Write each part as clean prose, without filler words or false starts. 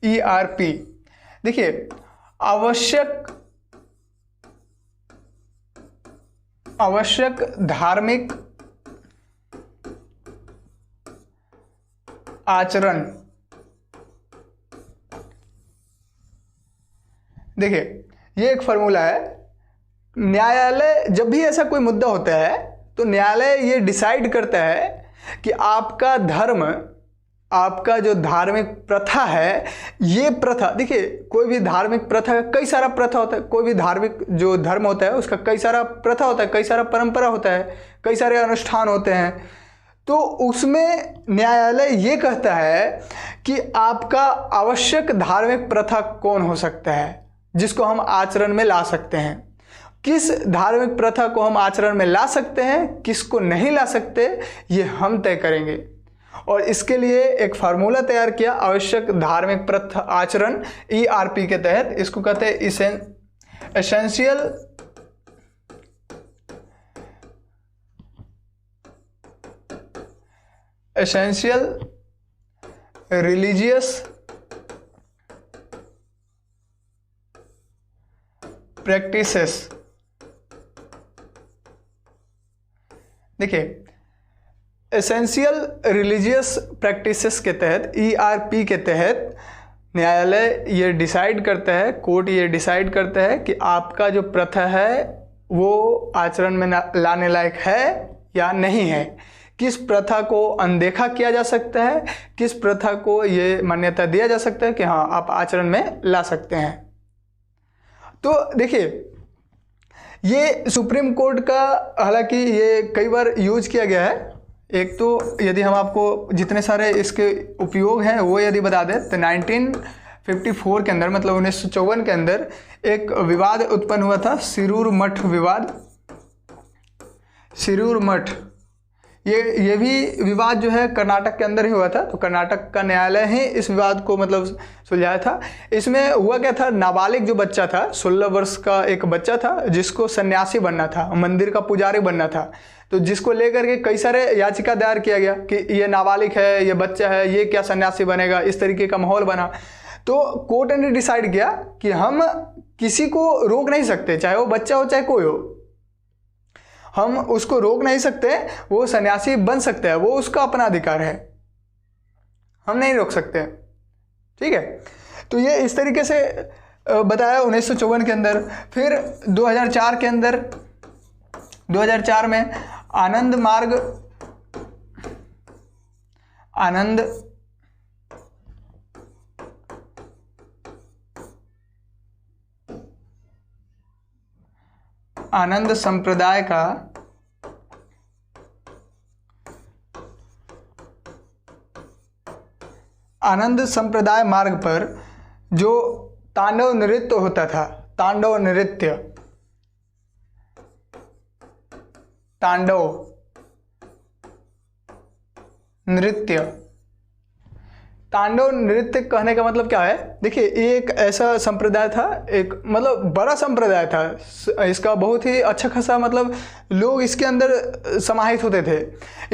ERP। देखिए आवश्यक धार्मिक आचरण। देखिए ये एक फॉर्मूला है। न्यायालय जब भी ऐसा कोई मुद्दा होता है तो न्यायालय ये डिसाइड करता है कि आपका धर्म, आपका जो धार्मिक प्रथा है, ये प्रथा, देखिए कोई भी धार्मिक प्रथा, कई सारा प्रथा होता है, कोई भी धार्मिक जो धर्म होता है उसका कई सारा प्रथा होता है, कई सारा परंपरा होता है, कई सारे अनुष्ठान होते हैं। तो उसमें न्यायालय ये कहता है कि आपका आवश्यक धार्मिक प्रथा कौन हो सकता है जिसको हम आचरण में ला सकते हैं, किस धार्मिक प्रथा को हम आचरण में ला सकते हैं, किसको नहीं ला सकते, ये हम तय करेंगे। और इसके लिए एक फार्मूला तैयार किया, आवश्यक धार्मिक प्रथा आचरण ERP के तहत। इसको कहते हैं एसेंशियल रिलीजियस प्रैक्टिसेस। देखिए एसेंशियल रिलीजियस प्रैक्टिसेस के तहत, ERP के तहत न्यायालय ये डिसाइड करता है, कोर्ट ये डिसाइड करता है कि आपका जो प्रथा है वो आचरण में लाने लायक है या नहीं है, किस प्रथा को अनदेखा किया जा सकता है, किस प्रथा को ये मान्यता दिया जा सकता है कि हाँ आप आचरण में ला सकते हैं। तो देखिए ये सुप्रीम कोर्ट का, हालांकि ये कई बार यूज किया गया है। एक तो यदि हम आपको जितने सारे इसके उपयोग हैं वो यदि बता दें तो 1954 के अंदर, मतलब 1954 के अंदर एक विवाद उत्पन्न हुआ था, सिरूर मठ विवाद। सिरूर मठ ये भी विवाद जो है कर्नाटक के अंदर ही हुआ था। तो कर्नाटक का न्यायालय ही इस विवाद को मतलब सुलझाया था। इसमें हुआ क्या था, नाबालिग जो बच्चा था, 16 वर्ष का एक बच्चा था जिसको सन्यासी बनना था, मंदिर का पुजारी बनना था। तो जिसको लेकर के कई सारे याचिका दायर किया गया कि ये नाबालिग है, ये बच्चा है, ये क्या सन्यासी बनेगा, इस तरीके का माहौल बना। तो कोर्ट ने डिसाइड किया कि हम किसी को रोक नहीं सकते, चाहे वो बच्चा हो चाहे कोई हो, हम उसको रोक नहीं सकते, वो सन्यासी बन सकता है, वो उसका अपना अधिकार है, हम नहीं रोक सकते। ठीक है, तो ये इस तरीके से बताया 1954 के अंदर। फिर 2004 के अंदर, 2004 में आनंद संप्रदाय का आनंद संप्रदाय मार्ग पर जो तांडव नृत्य होता था, तांडव नृत्य कहने का मतलब क्या है, देखिए ये एक ऐसा संप्रदाय था, एक मतलब बड़ा संप्रदाय था, इसका बहुत ही अच्छा खासा मतलब लोग इसके अंदर समाहित होते थे।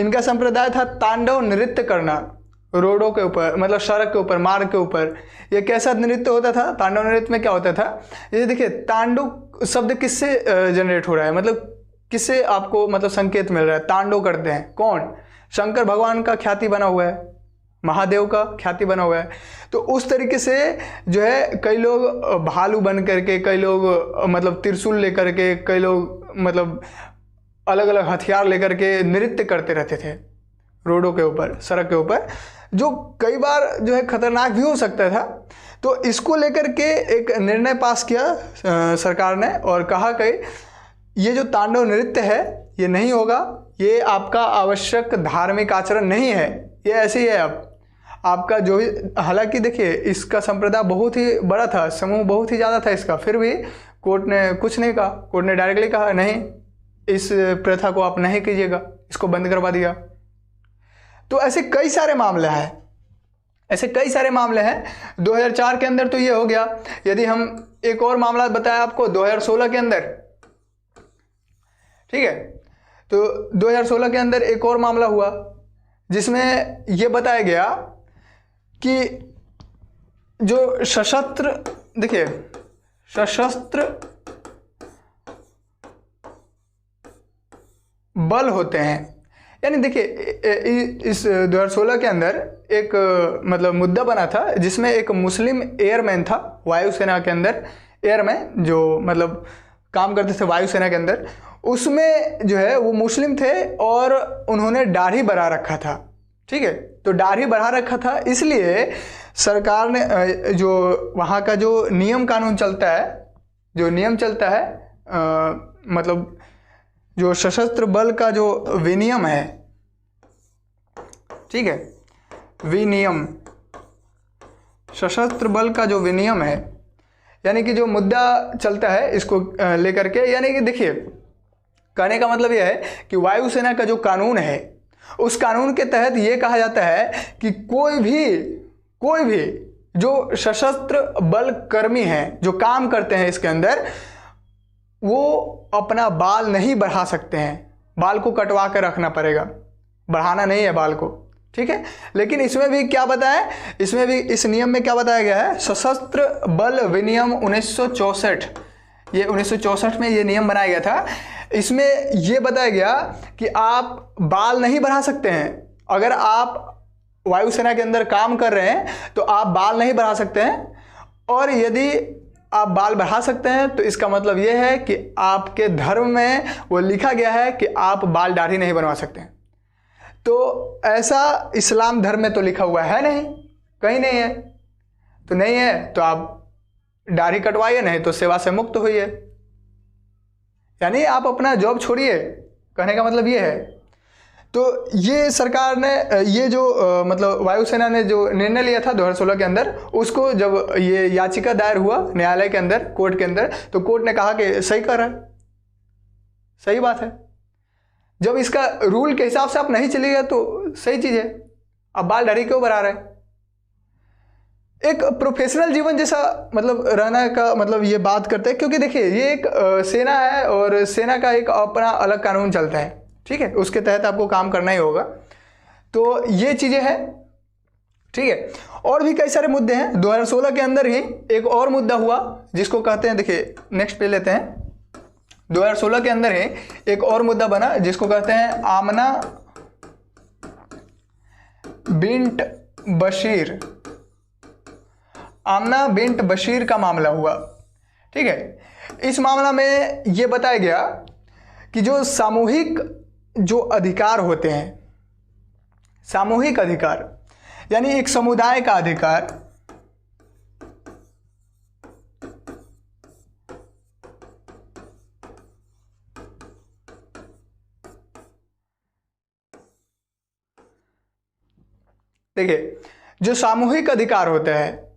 इनका संप्रदाय था तांडव नृत्य करना रोडों के ऊपर, मतलब सड़क के ऊपर, मार्ग के ऊपर। ये कैसा नृत्य होता था, तांडव नृत्य में क्या होता था, ये देखिए तांडव शब्द किससे जनरेट हो रहा है, मतलब किससे आपको मतलब संकेत मिल रहा है। तांडव करते हैं कौन, शंकर भगवान का ख्याति बना हुआ है, महादेव का ख्याति बना हुआ है। तो उस तरीके से जो है कई लोग भालू बन करके, कई लोग मतलब त्रिशूल लेकर के, कई लोग मतलब अलग अलग हथियार लेकर के नृत्य करते रहते थे रोडों के ऊपर, सड़क के ऊपर, जो कई बार जो है खतरनाक भी हो सकता था। तो इसको लेकर के एक निर्णय पास किया सरकार ने और कहा कि ये जो तांडव नृत्य है ये नहीं होगा, ये आपका आवश्यक धार्मिक आचरण नहीं है, ये ऐसे ही है। अब आपका जो भी, हालांकि देखिए इसका संप्रदाय बहुत ही बड़ा था, समूह बहुत ही ज़्यादा था इसका, फिर भी कोर्ट ने कुछ नहीं कहा। कोर्ट ने डायरेक्टली कहा नहीं, इस प्रथा को आप नहीं कीजिएगा, इसको बंद करवा दिया। तो ऐसे कई सारे मामले हैं, ऐसे कई सारे मामले हैं। 2004 के अंदर तो ये हो गया। यदि हम एक और मामला बताया आपको 2016 के अंदर, ठीक है, तो 2016 के अंदर एक और मामला हुआ जिसमें यह बताया गया कि जो सशस्त्र, देखिए सशस्त्र बल होते हैं, यानी देखिए इस 2016 के अंदर एक मतलब मुद्दा बना था जिसमें एक मुस्लिम एयरमैन था वायुसेना के अंदर, एयरमैन जो मतलब काम करते थे वायुसेना के अंदर, उसमें जो है वो मुस्लिम थे और उन्होंने दाढ़ी बढ़ा रखा था। ठीक है, तो दाढ़ी बढ़ा रखा था, इसलिए सरकार ने जो वहाँ का जो नियम कानून चलता है, जो नियम चलता है मतलब जो सशस्त्र बल का जो विनियम है, ठीक है, विनियम, सशस्त्र बल का जो विनियम है, यानी कि जो मुद्दा चलता है इसको लेकर के, यानी कि देखिए कहने का मतलब यह है कि वायुसेना का जो कानून है उस कानून के तहत ये कहा जाता है कि कोई भी जो सशस्त्र बल कर्मी हैं जो काम करते हैं इसके अंदर, वो अपना बाल नहीं बढ़ा सकते हैं, बाल को कटवा कर रखना पड़ेगा, बढ़ाना नहीं है बाल को। ठीक है, लेकिन इसमें भी क्या बताया, इसमें भी इस नियम में क्या बताया गया है, सशस्त्र बल विनियम 1964, ये 1964 में ये नियम बनाया गया था। इसमें ये बताया गया कि आप बाल नहीं बढ़ा सकते हैं, अगर आप वायुसेना के अंदर काम कर रहे हैं तो आप बाल नहीं बढ़ा सकते हैं, और यदि आप बाल बढ़ा सकते हैं तो इसका मतलब ये है कि आपके धर्म में वो लिखा गया है कि आप बाल दाढ़ी नहीं बनवा सकते हैं। तो ऐसा इस्लाम धर्म में तो लिखा हुआ है नहीं, कहीं नहीं है, तो नहीं है तो आप दाढ़ी कटवाइए, नहीं तो सेवा से मुक्त होइए, यानी आप अपना जॉब छोड़िए, कहने का मतलब ये है। तो ये सरकार ने ये जो मतलब वायुसेना ने जो निर्णय लिया था 2016 के अंदर, उसको जब ये याचिका दायर हुआ न्यायालय के अंदर, कोर्ट के अंदर, तो कोर्ट ने कहा कि सही कर रहा है, सही बात है, जब इसका रूल के हिसाब से आप नहीं चलिएगा तो सही चीज़ है, अब बाल दाढ़ी क्यों बढ़ा रहे हैं। एक प्रोफेशनल जीवन जैसा मतलब रहना का मतलब ये बात करते हैं, क्योंकि देखिए ये एक सेना है और सेना का एक अपना अलग कानून चलता है, ठीक है, उसके तहत आपको काम करना ही होगा। तो ये चीज़ें हैं, ठीक है। और भी कई सारे मुद्दे हैं। 2016 के अंदर ही एक और मुद्दा हुआ जिसको कहते हैं, देखिए नेक्स्ट पे लेते हैं, 2016 के अंदर ही एक और मुद्दा बना जिसको कहते हैं आमना बिन्ट बशीर, आमना बिन्ट बशीर का मामला हुआ। ठीक है, इस मामला में यह बताया गया कि जो सामूहिक जो अधिकार होते हैं, सामूहिक अधिकार यानी एक समुदाय का अधिकार, देखिए जो सामूहिक अधिकार होता है,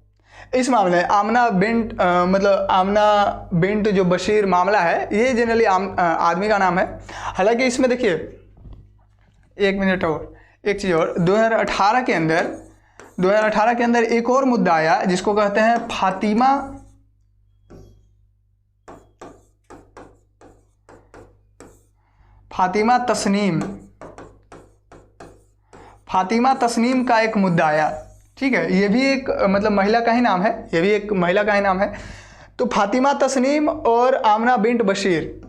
इस मामले में आमना बिन्ट मतलब आमना बिन्ट जो बशीर मामला है, ये जनरली आदमी का नाम है। हालांकि इसमें देखिए एक मिनट और एक चीज़ और, 2018 के अंदर एक और मुद्दा आया जिसको कहते हैं फातिमा तस्नीम का एक मुद्दा आया। ठीक है, ये भी एक मतलब महिला का ही नाम है, ये भी एक महिला का ही नाम है। तो फातिमा तस्नीम और आमना बिन्ट बशीर,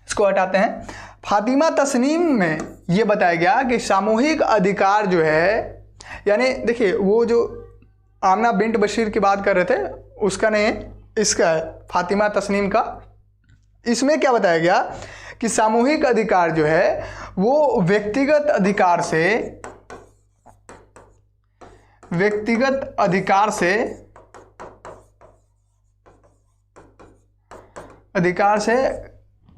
इसको हटाते हैं। फातिमा तस्नीम में ये बताया गया कि सामूहिक अधिकार जो है, यानी देखिए वो जो आमना बिन्ट बशीर की बात कर रहे थे उसका नहीं, इसका है फातिमा तस्नीम का। इसमें क्या बताया गया कि सामूहिक अधिकार जो है वो व्यक्तिगत अधिकार से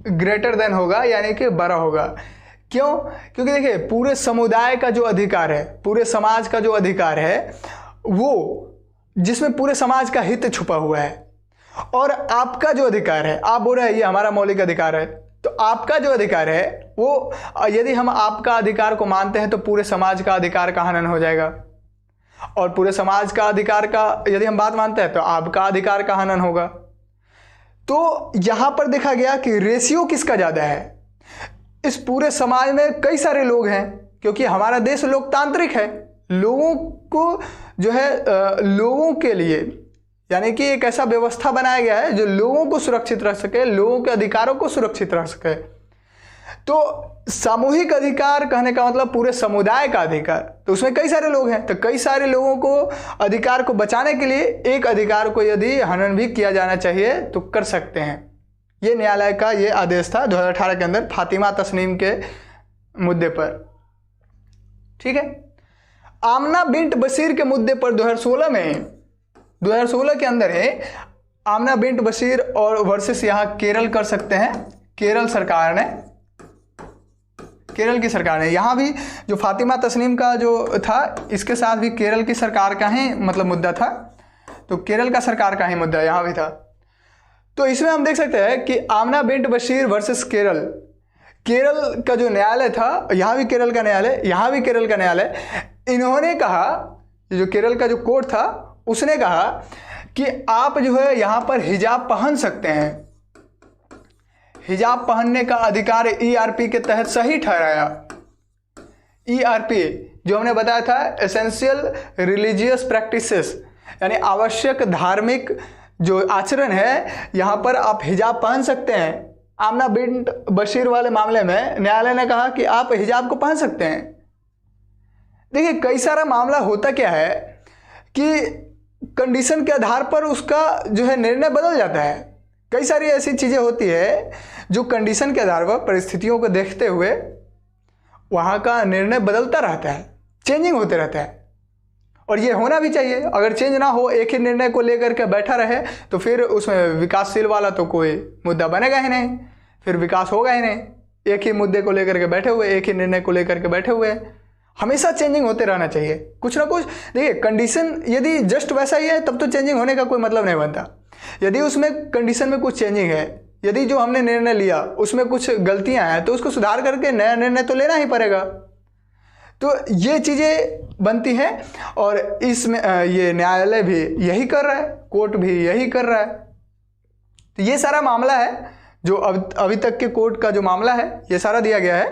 ग्रेटर देन होगा, यानी कि बड़ा होगा। क्यों? क्योंकि देखिए पूरे समुदाय का जो अधिकार है, पूरे समाज का जो अधिकार है, वो जिसमें पूरे समाज का हित छुपा हुआ है, और आपका जो अधिकार है, आप बोल रहे हैं ये हमारा मौलिक अधिकार है, तो आपका जो अधिकार है वो, यदि हम आपका अधिकार को मानते हैं तो पूरे समाज का अधिकार का हनन हो जाएगा, और पूरे समाज का अधिकार का यदि हम बात मानते हैं तो आपका अधिकार का हनन होगा। तो यहां पर देखा गया कि रेशियो किसका ज्यादा है। इस पूरे समाज में कई सारे लोग हैं, क्योंकि हमारा देश लोकतांत्रिक है, लोगों को जो है लोगों के लिए, यानी कि एक ऐसा व्यवस्था बनाया गया है जो लोगों को सुरक्षित रख सके, लोगों के अधिकारों को सुरक्षित रख सके। तो सामूहिक अधिकार कहने का मतलब पूरे समुदाय का अधिकार, तो उसमें कई सारे लोग हैं, तो कई सारे लोगों को अधिकार को बचाने के लिए एक अधिकार को यदि हनन भी किया जाना चाहिए तो कर सकते हैं। ये न्यायालय का ये आदेश था 2018 के अंदर फातिमा तस्नीम के मुद्दे पर। ठीक है, आमना बिन्ट बशीर के मुद्दे पर 2016 के अंदर है आमना बिन्ट बशीर और वर्सेस यहाँ केरल कर सकते हैं। केरल की सरकार ने यहाँ भी जो फातिमा तस्नीम का जो था, इसके साथ भी केरल की सरकार का ही मतलब मुद्दा था, तो केरल का सरकार का ही मुद्दा यहाँ भी था। तो इसमें हम देख सकते हैं कि आमना बिन्ट बशीर वर्सेस केरल का जो न्यायालय था, यहाँ भी केरल का न्यायालय, यहाँ भी केरल का न्यायालय, इन्होंने कहा, जो केरल का जो कोर्ट था उसने कहा कि आप जो है यहाँ पर हिजाब पहन सकते हैं, हिजाब पहनने का अधिकार ERP के तहत सही ठहराया। ERP जो हमने बताया था, एसेंशियल रिलीजियस प्रैक्टिसेस, यानी आवश्यक धार्मिक जो आचरण है, यहाँ पर आप हिजाब पहन सकते हैं। आमना बिन्ट बशीर वाले मामले में न्यायालय ने कहा कि आप हिजाब को पहन सकते हैं। देखिए, कई सारा मामला होता क्या है कि कंडीशन के आधार पर उसका जो है निर्णय बदल जाता है। कई सारी ऐसी चीज़ें होती है जो कंडीशन के आधार पर, परिस्थितियों को देखते हुए वहाँ का निर्णय बदलता रहता है, चेंजिंग होते रहता है, और ये होना भी चाहिए। अगर चेंज ना हो, एक ही निर्णय को लेकर के बैठा रहे, तो फिर उसमें विकासशील वाला तो कोई मुद्दा बनेगा ही नहीं, फिर विकास होगा ही नहीं। एक ही मुद्दे को लेकर के बैठे हुए, एक ही निर्णय को लेकर के बैठे हुए, हमेशा चेंजिंग होते रहना चाहिए, कुछ ना कुछ। देखिए, कंडीशन यदि जस्ट वैसा ही है तब तो चेंजिंग होने का कोई मतलब नहीं बनता। यदि उसमें कंडीशन में कुछ चेंजिंग है, यदि जो हमने निर्णय लिया उसमें कुछ गलतियां हैं, तो उसको सुधार करके नया निर्णय तो लेना ही पड़ेगा। तो ये चीज़ें बनती हैं, और इसमें ये न्यायालय भी यही कर रहा है, कोर्ट भी यही कर रहा है। तो ये सारा मामला है जो अभी तक के कोर्ट का जो मामला है, ये सारा दिया गया है।